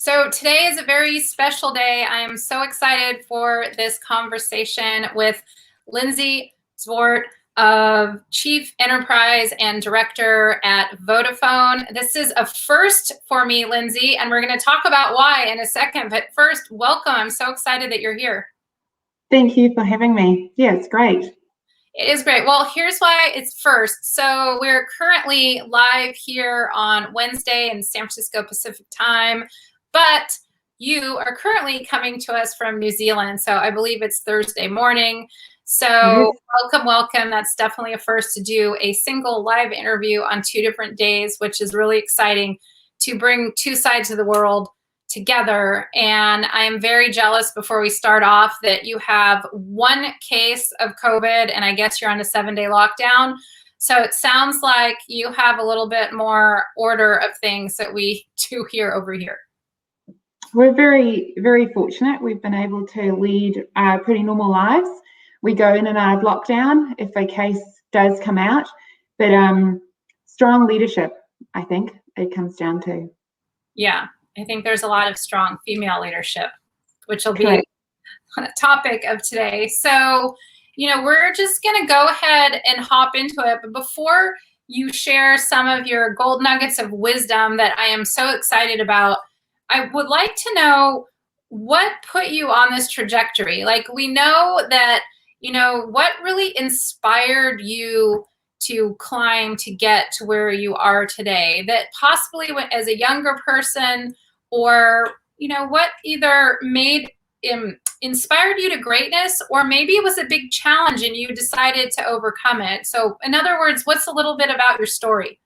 So today is a very special day. I am so excited for this conversation with Lindsay Zwart, Chief Enterprise and Director at Vodafone. This is a first for me, Lindsay, and we're going to talk about why in a second. But first, welcome. I'm so excited that you're here. Thank you for having me. Yeah, it's great. It is great. Well, here's why it's first. So we're currently live here on Wednesday in San Francisco Pacific time, but you are currently coming to us from New Zealand. So I believe it's Thursday morning. So welcome, welcome. That's definitely a first to do a single live interview on 2 different days, which is really exciting to bring 2 sides of the world together. And I am very jealous before we start off that you have 1 case of COVID and I guess you're on a 7-day lockdown. So it sounds like you have a little bit more order of things that we do here over here. We're very, very fortunate. We've been able to lead pretty normal lives. We go in and out of lockdown if a case does come out, but strong leadership, I think it comes down to. Yeah. I think there's a lot of strong female leadership, which will be a topic of today. So, we're just going to go ahead and hop into it. But before you share some of your gold nuggets of wisdom that I am so excited about, I would like to know what put you on this trajectory. Like, we know that, what really inspired you to climb to get to where you are today, that possibly as a younger person, or what either inspired you to greatness, or maybe it was a big challenge and you decided to overcome it. So in other words, what's a little bit about your story?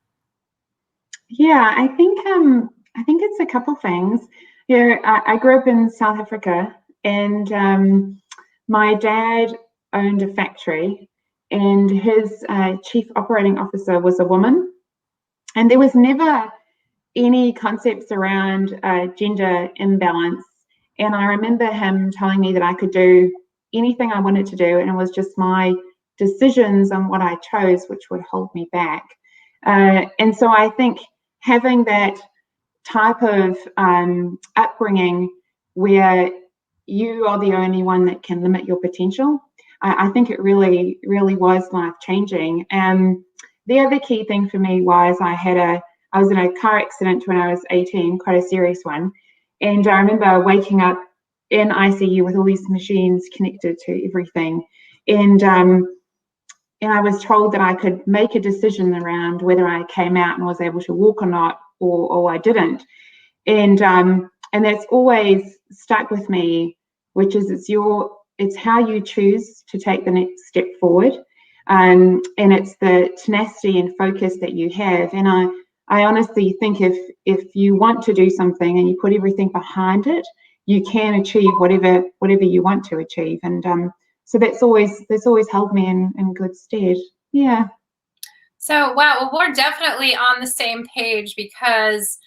Yeah, I think it's a couple things. I grew up in South Africa, and my dad owned a factory, and his chief operating officer was a woman, and there was never any concepts around gender imbalance. And I remember him telling me that I could do anything I wanted to do, and it was just my decisions on what I chose which would hold me back. And so I think having that type of upbringing where you are the only one that can limit your potential, I think it really, really was life-changing. And the other key thing for me was I was in a car accident when I was 18, quite a serious one. And I remember waking up in ICU with all these machines connected to everything. And I was told that I could make a decision around whether I came out and was able to walk or not, or I didn't. And that's always stuck with me, which is it's how you choose to take the next step forward. And it's the tenacity and focus that you have. And I honestly think if you want to do something and you put everything behind it, you can achieve whatever you want to achieve. And so that's always held me in good stead. Yeah. So, wow, well, we're definitely on the same page because,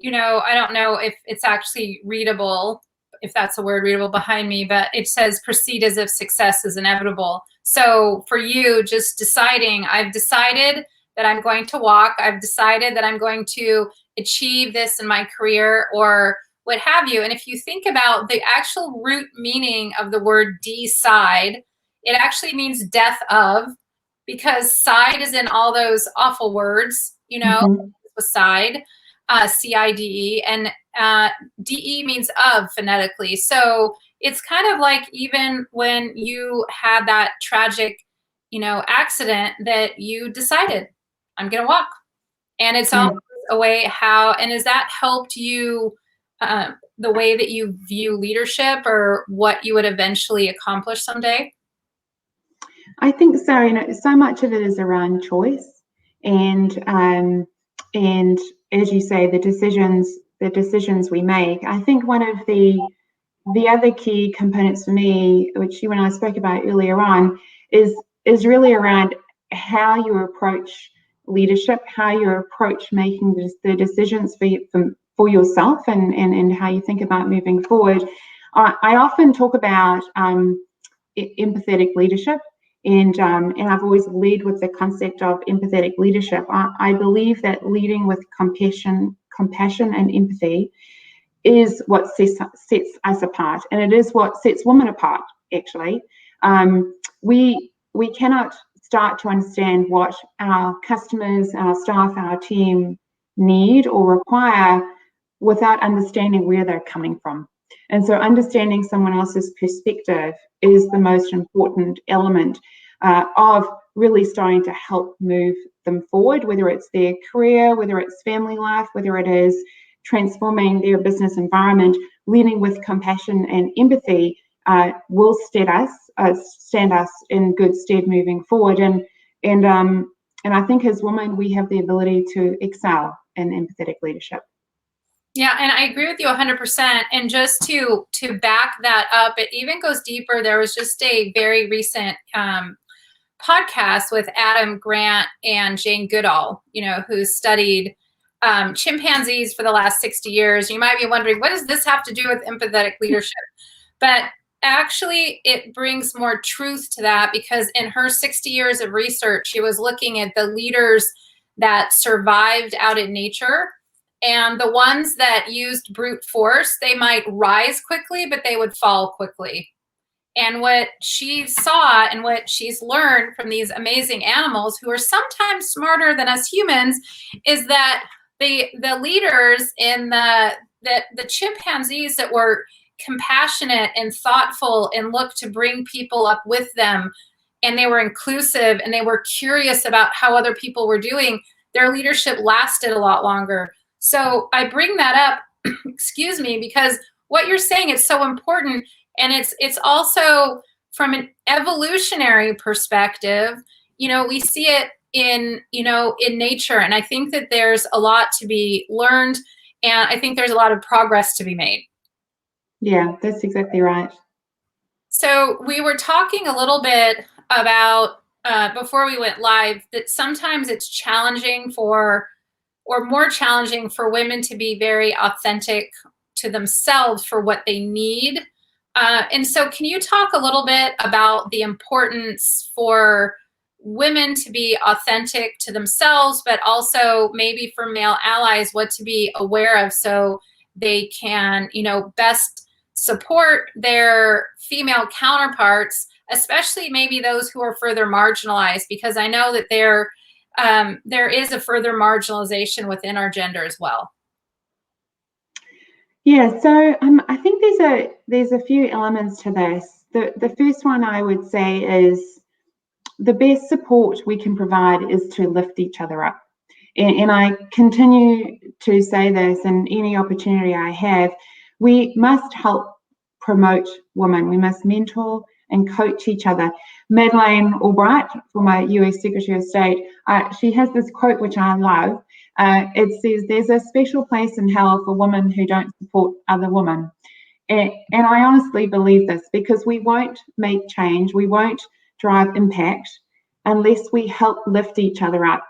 I don't know if it's actually readable, if that's a word, readable behind me, but it says proceed as if success is inevitable. So for you, just deciding, I've decided that I'm going to walk, I've decided that I'm going to achieve this in my career, or what have you. And if you think about the actual root meaning of the word decide, it actually means death of, because side is in all those awful words, side, CIDE, and DE means of phonetically. So it's kind of like even when you had that tragic, accident, that you decided, I'm going to walk. And it's almost a way and has that helped you, the way that you view leadership or what you would eventually accomplish someday? I think so. So much of it is around choice, and as you say, the decisions we make. I think one of the other key components for me, which you and I spoke about earlier on, is really around how you approach leadership, how you approach making the decisions for yourself, and how you think about moving forward. I often talk about empathetic leadership, and I've always led with the concept of empathetic leadership. I believe that leading with compassion and empathy is what sets us apart, and it is what sets women apart, actually. We cannot start to understand what our customers, our staff, our team need or require without understanding where they're coming from. And so understanding someone else's perspective is the most important element of really starting to help move them forward, whether it's their career, whether it's family life, whether it is transforming their business environment. Leading with compassion and empathy will stand us in good stead moving forward. And I think as women, we have the ability to excel in empathetic leadership. Yeah, and I agree with you 100%. And just to back that up, it even goes deeper. There was just a very recent podcast with Adam Grant and Jane Goodall, who studied chimpanzees for the last 60 years. You might be wondering, what does this have to do with empathetic leadership? But actually, it brings more truth to that, because in her 60 years of research, she was looking at the leaders that survived out in nature. And the ones that used brute force, they might rise quickly, but they would fall quickly. And what she saw and what she's learned from these amazing animals, who are sometimes smarter than us humans, is that the leaders in the chimpanzees that were compassionate and thoughtful and looked to bring people up with them, and they were inclusive and they were curious about how other people were doing, their leadership lasted a lot longer. So I bring that up, excuse me, because what you're saying is so important. And it's also from an evolutionary perspective, we see it in nature. And I think that there's a lot to be learned, and I think there's a lot of progress to be made. Yeah, that's exactly right. So we were talking a little bit about, before we went live, that sometimes it's challenging more challenging for women to be very authentic to themselves for what they need. And so can you talk a little bit about the importance for women to be authentic to themselves, but also maybe for male allies, what to be aware of so they can, best support their female counterparts, especially maybe those who are further marginalized, because I know that there is a further marginalization within our gender as well. Yeah, so I think there's a few elements to this. The first one I would say is the best support we can provide is to lift each other up. And I continue to say this in any opportunity I have. We must help promote women. We must mentor and coach each other. Madeleine Albright, former US Secretary of State, she has this quote which I love. It says, "There's a special place in hell for women who don't support other women." And I honestly believe this, because we won't make change, we won't drive impact unless we help lift each other up.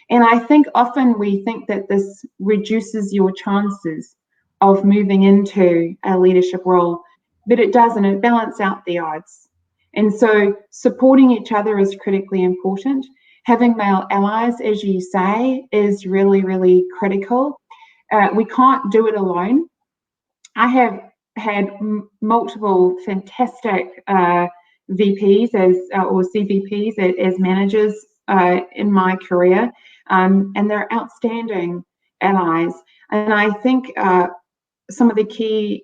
And I think often we think that this reduces your chances of moving into a leadership role, but it doesn't. It balances out the odds. And so supporting each other is critically important. Having male allies, as you say, is really, really critical. We can't do it alone. I have had multiple fantastic VPs or CVPs as managers in my career, and they're outstanding allies. And I think some of the key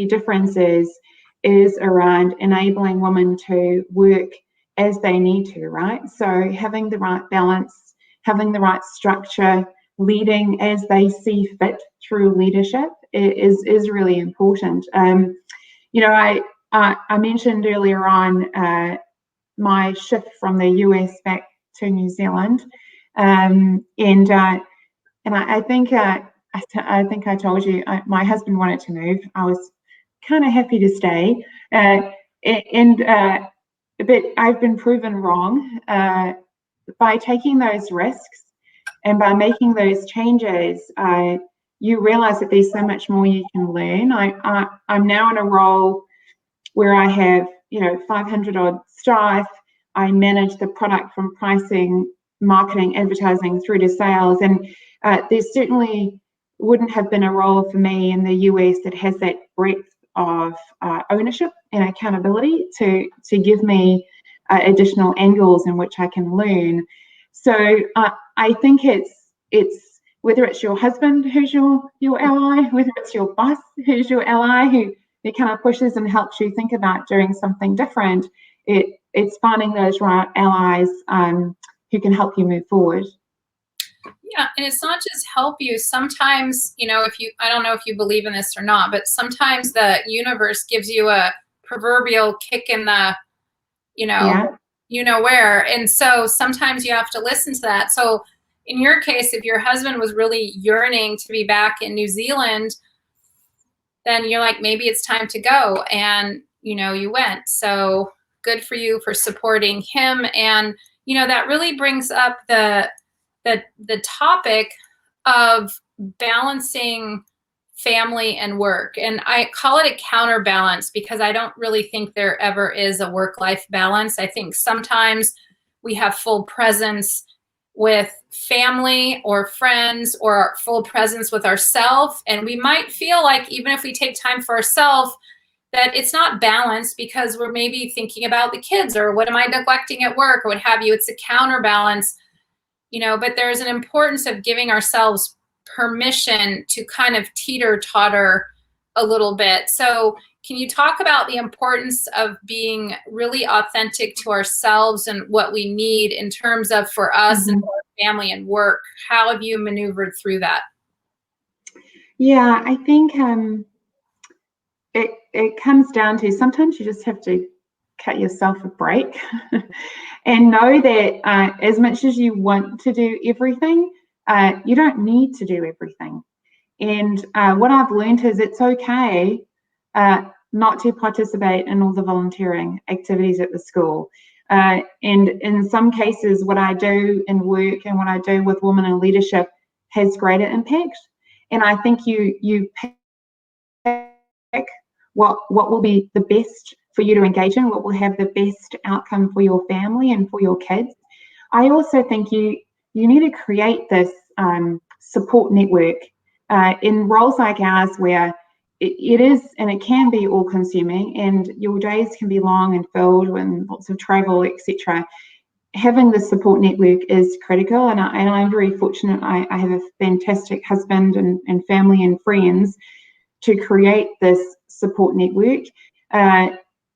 differences is around enabling women to work as they need to, right? So having the right balance, having the right structure, leading as they see fit through leadership is really important. I mentioned earlier on my shift from the US back to New Zealand, and I think I told you my husband wanted to move. I was kind of happy to stay, but I've been proven wrong by taking those risks and by making those changes. You realize that there's so much more you can learn. I'm now in a role where I have 500 odd staff. I manage the product from pricing, marketing, advertising through to sales, and there's certainly wouldn't have been a role for me in the US that has that breadth of ownership and accountability to give me additional angles in which I can learn. So I think it's whether it's your husband who's your ally, whether it's your boss who's your ally, who kind of pushes and helps you think about doing something different. It's finding those right allies who can help you move forward. Yeah, and it's not just help you. Sometimes, I don't know if you believe in this or not, but sometimes the universe gives you a proverbial kick in the, where. And so sometimes you have to listen to that. So in your case, if your husband was really yearning to be back in New Zealand, then you're like, maybe it's time to go. And, you went. So good for you for supporting him. And, that really brings up the topic of balancing family and work. And I call it a counterbalance because I don't really think there ever is a work-life balance. I think sometimes we have full presence with family or friends or full presence with ourselves. And we might feel like even if we take time for ourselves, that it's not balanced because we're maybe thinking about the kids or what am I neglecting at work or what have you. It's a counterbalance, but there's an importance of giving ourselves permission to kind of teeter-totter a little bit. So can you talk about the importance of being really authentic to ourselves and what we need in terms of for us and for our family and work? How have you maneuvered through that? Yeah, I think it comes down to sometimes you just have to cut yourself a break and know that as much as you want to do everything, you don't need to do everything. And what I've learned is it's okay not to participate in all the volunteering activities at the school. And in some cases, what I do in work and what I do with women in leadership has greater impact. And I think you pick what will be the best for you to engage in, what will have the best outcome for your family and for your kids. I also think you need to create this support network in roles like ours where it is and it can be all consuming and your days can be long and filled with lots of travel, etc. Having the support network is critical, and I'm very fortunate. I have a fantastic husband and family and friends to create this support network.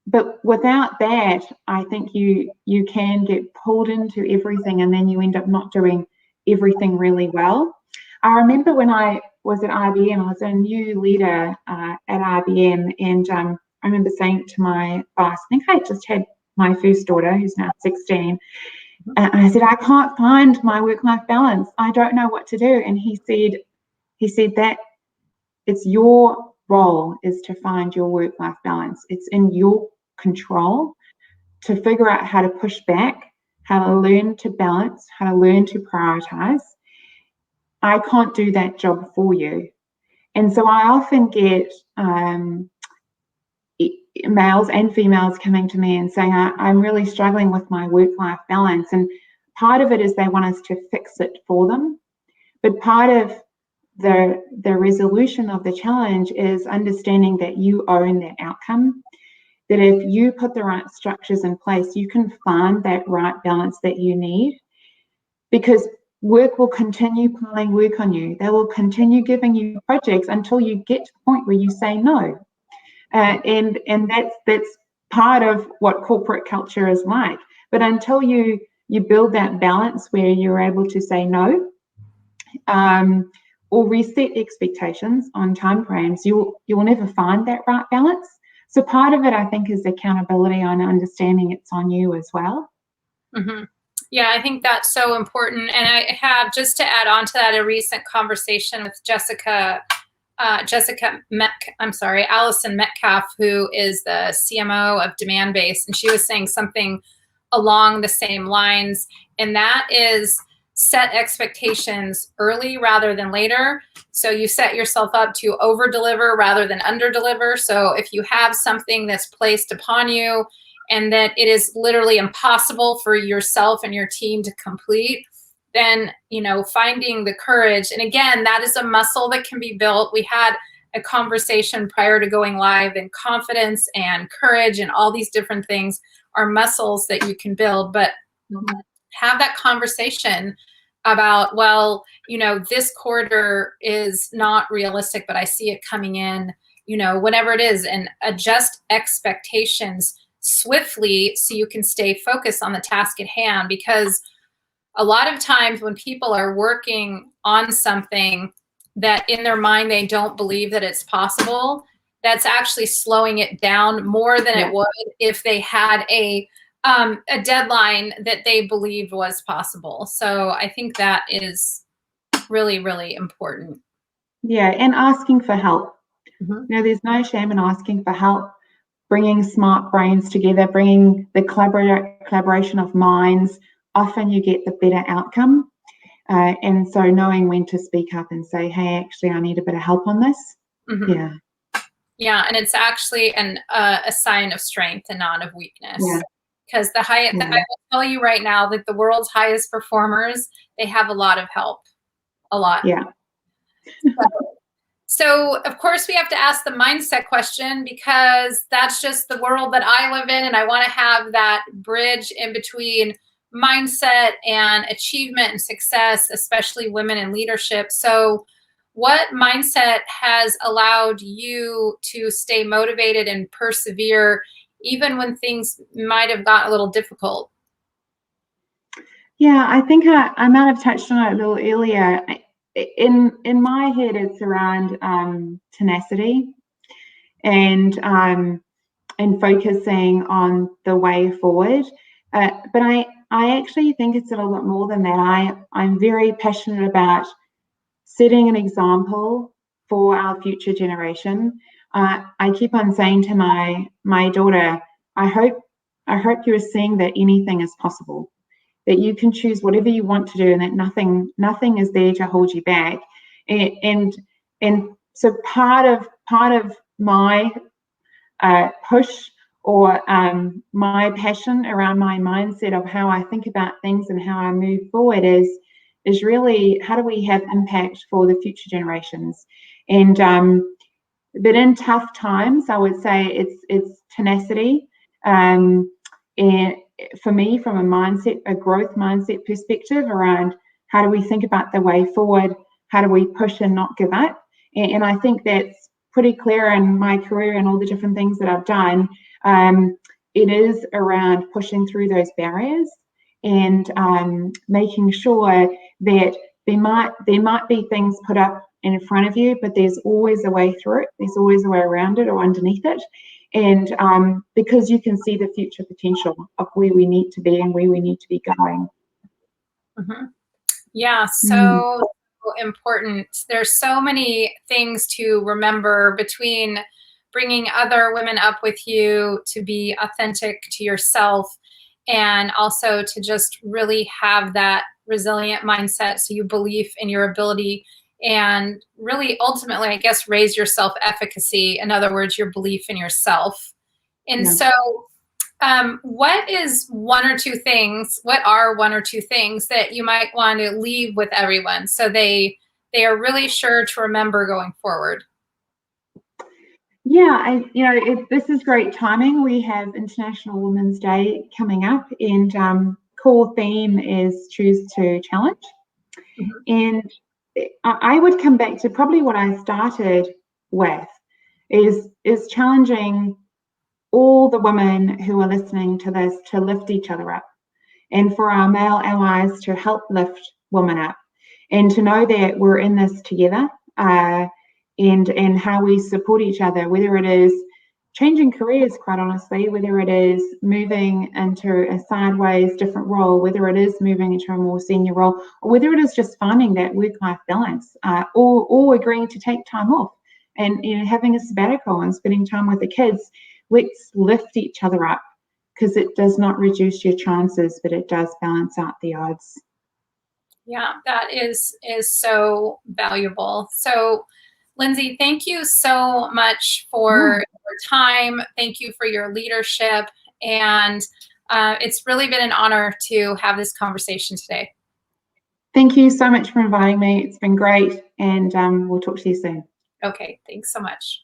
But without that, I think you can get pulled into everything and then you end up not doing everything really well. I remember when I was at IBM, I was a new leader at IBM, and I remember saying to my boss, I think I just had my first daughter, who's now 16, and I said, I can't find my work-life balance. I don't know what to do. And he said that it's your role is to find your work-life balance. It's in your control to figure out how to push back, how to learn to balance, how to learn to prioritize. I can't do that job for you. And so I often get males and females coming to me and saying, I'm really struggling with my work-life balance. And part of it is they want us to fix it for them. But part of the resolution of the challenge is understanding that you own that outcome, that if you put the right structures in place, you can find that right balance that you need, because work will continue piling work on you. They will continue giving you projects until you get to the point where you say no. And that's part of what corporate culture is like. But until you build that balance where you're able to say no, or reset expectations on timeframes, you'll never find that right balance. So part of it, I think, is accountability on understanding it's on you as well. Mm-hmm. Yeah, I think that's so important. And I have, just to add on to that, a recent conversation with Allison Metcalf, who is the CMO of Demand Base. And she was saying something along the same lines. And that is set expectations early rather than later. So you set yourself up to over deliver rather than under deliver. So if you have something that's placed upon you and that it is literally impossible for yourself and your team to complete, then, finding the courage. And again, that is a muscle that can be built. We had a conversation prior to going live, and confidence and courage and all these different things are muscles that you can build. But have that conversation about, well, this quarter is not realistic, but I see it coming in, whatever it is, and adjust expectations swiftly so you can stay focused on the task at hand. Because a lot of times when people are working on something that in their mind they don't believe that it's possible, that's actually slowing it down more than it would if they had a deadline that they believed was possible. So I think that is really, really important. Yeah, and asking for help. There's no shame in asking for help, bringing smart brains together, bringing the collaboration of minds. Often you get the better outcome. And so knowing when to speak up and say, hey, actually, I need a bit of help on this. Yeah, and it's actually a sign of strength and not of weakness. Because I will tell you right now that the world's highest performers, they have a lot of help. A lot. So of course we have to ask the mindset question, because that's just the world that I live in, and I want to have that bridge in between mindset and achievement and success, especially women in leadership. So what mindset has allowed you to stay motivated and persevere even when things might have gotten a little difficult? Yeah, I think I might have touched on it a little earlier. In my head, it's around tenacity and focusing on the way forward. But I actually think it's a little bit more than that. I'm very passionate about setting an example for our future generation. I keep on saying to my daughter, I hope you're seeing that anything is possible, that you can choose whatever you want to do, and that nothing is there to hold you back. And so part of my push or my passion around my mindset of how I think about things and how I move forward is really, how do we have impact for the future generations? And but in tough times, I would say it's tenacity. And for me, from a growth mindset perspective around how do we think about the way forward, how do we push and not give up? And I think that's pretty clear in my career and all the different things that I've done. It is around pushing through those barriers and making sure that there might be things put up in front of you, but there's always a way through it. There's always a way around it or underneath it. And because you can see the future potential of where we need to be and where we need to be going. Yeah, so important. There's so many things to remember, between bringing other women up with you to be authentic to yourself, and also to just really have that resilient mindset, so you believe in your ability, and really ultimately, I guess, raise your self-efficacy. In other words, your belief in yourself. And so what are one or two things that you might want to leave with everyone so they are really sure to remember going forward? Yeah, this is great timing. We have International Women's Day coming up, and core theme is Choose to Challenge. And I would come back to probably what I started with is challenging all the women who are listening to this to lift each other up, and for our male allies to help lift women up, and to know that we're in this together, and how we support each other, whether it is changing careers, quite honestly, whether it is moving into a sideways different role, whether it is moving into a more senior role, or whether it is just finding that work-life balance, or agreeing to take time off and having a sabbatical and spending time with the kids. Let's lift each other up, because it does not reduce your chances, but it does balance out the odds. Yeah, that is so valuable. So, Lindsay, thank you so much for your time. Thank you for your leadership. And it's really been an honor to have this conversation today. Thank you so much for inviting me. It's been great, and we'll talk to you soon. Okay, thanks so much.